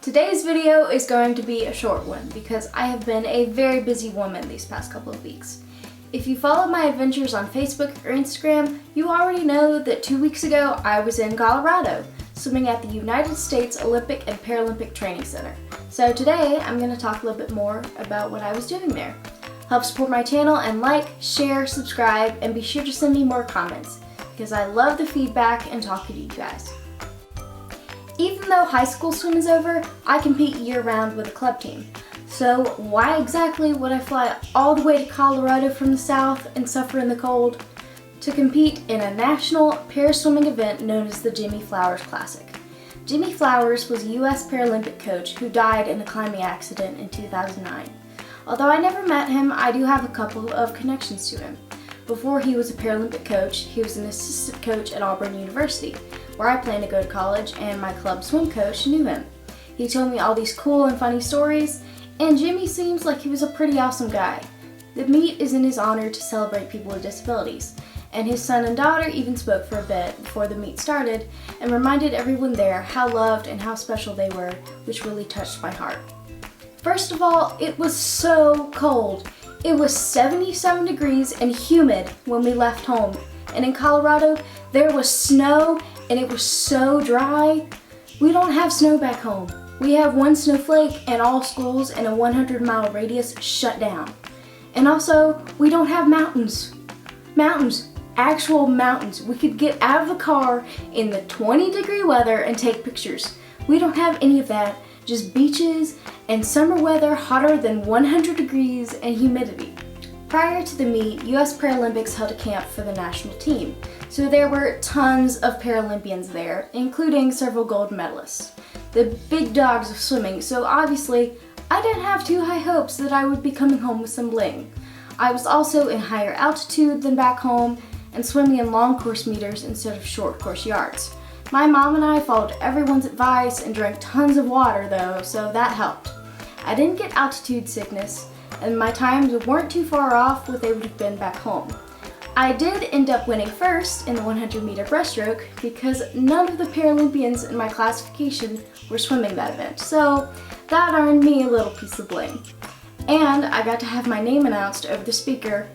Today's video is going to be a short one because I have been a very busy woman these past couple of weeks. If you follow my adventures on Facebook or Instagram, you already know that 2 weeks ago I was in Colorado, swimming at the United States Olympic and Paralympic Training Center. So today I'm going to talk a little bit more about what I was doing there. Help support my channel and like, share, subscribe, and be sure to send me more comments because I love the feedback and talking to you guys. Even though high school swim is over, I compete year-round with a club team. So why exactly would I fly all the way to Colorado from the south and suffer in the cold to compete in a national para-swimming event known as the Jimmy Flowers Classic? Jimmy Flowers was a U.S. Paralympic coach who died in a climbing accident in 2009. Although I never met him, I do have a couple of connections to him. Before he was a Paralympic coach, he was an assistant coach at Auburn University, where I plan to go to college, and my club swim coach knew him. He told me all these cool and funny stories, and Jimmy seems like he was a pretty awesome guy. The meet is in his honor to celebrate people with disabilities, and his son and daughter even spoke for a bit before the meet started and reminded everyone there how loved and how special they were, which really touched my heart. First of all, it was so cold. It was 77 degrees and humid when we left home, and in Colorado there was snow and it was so dry. We don't have snow back home. We have one snowflake and all schools in a 100-mile radius shut down. And also, we don't have mountains. Mountains, actual mountains. We could get out of the car in the 20-degree weather and take pictures. We don't have any of that, just beaches and summer weather hotter than 100 degrees and humidity. Prior to the meet, U.S. Paralympics held a camp for the national team, so there were tons of Paralympians there, including several gold medalists. The big dogs of swimming, so obviously I didn't have too high hopes that I would be coming home with some bling. I was also in higher altitude than back home and swimming in long course meters instead of short course yards. My mom and I followed everyone's advice and drank tons of water though, so that helped. I didn't get altitude sickness, and my times weren't too far off what they would have been back home. I did end up winning first in the 100-meter breaststroke because none of the Paralympians in my classification were swimming that event, so that earned me a little piece of bling. And I got to have my name announced over the speaker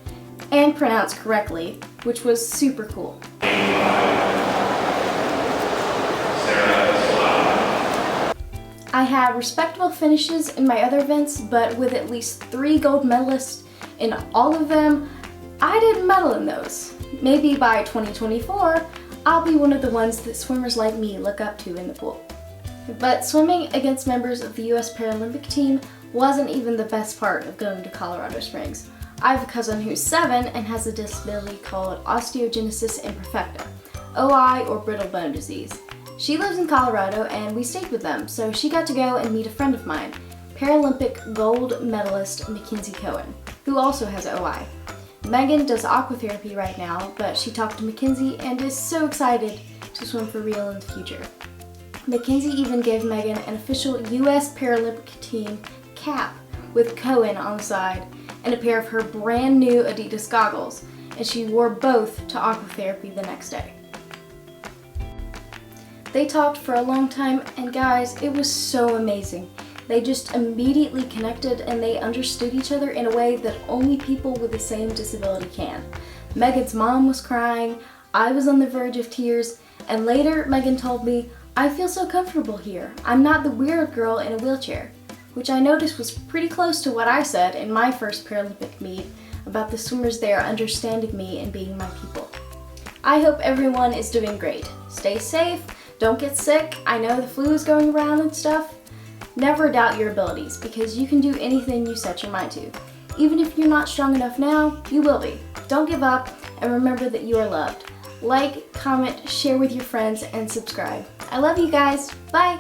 and pronounced correctly, which was super cool. I had respectable finishes in my other events, but with at least 3 gold medalists in all of them, I didn't medal in those. Maybe by 2024, I'll be one of the ones that swimmers like me look up to in the pool. But swimming against members of the U.S. Paralympic team wasn't even the best part of going to Colorado Springs. I have a cousin who's 7 and has a disability called osteogenesis imperfecta, OI or brittle bone disease. She lives in Colorado and we stayed with them, so she got to go and meet a friend of mine, Paralympic gold medalist Mackenzie Cohen, who also has OI. Megan does aquatherapy right now, but she talked to Mackenzie and is so excited to swim for real in the future. Mackenzie even gave Megan an official U.S. Paralympic team cap with Cohen on the side and a pair of her brand new Adidas goggles, and she wore both to aquatherapy the next day. They talked for a long time, and guys, it was so amazing. They just immediately connected and they understood each other in a way that only people with the same disability can. Megan's mom was crying, I was on the verge of tears, and later Megan told me, I feel so comfortable here. I'm not the weird girl in a wheelchair, which I noticed was pretty close to what I said in my first Paralympic meet about the swimmers there understanding me and being my people. I hope everyone is doing great. Stay safe. Don't get sick. I know the flu is going around and stuff. Never doubt your abilities because you can do anything you set your mind to. Even if you're not strong enough now, you will be. Don't give up and remember that you are loved. Like, comment, share with your friends, and subscribe. I love you guys. Bye!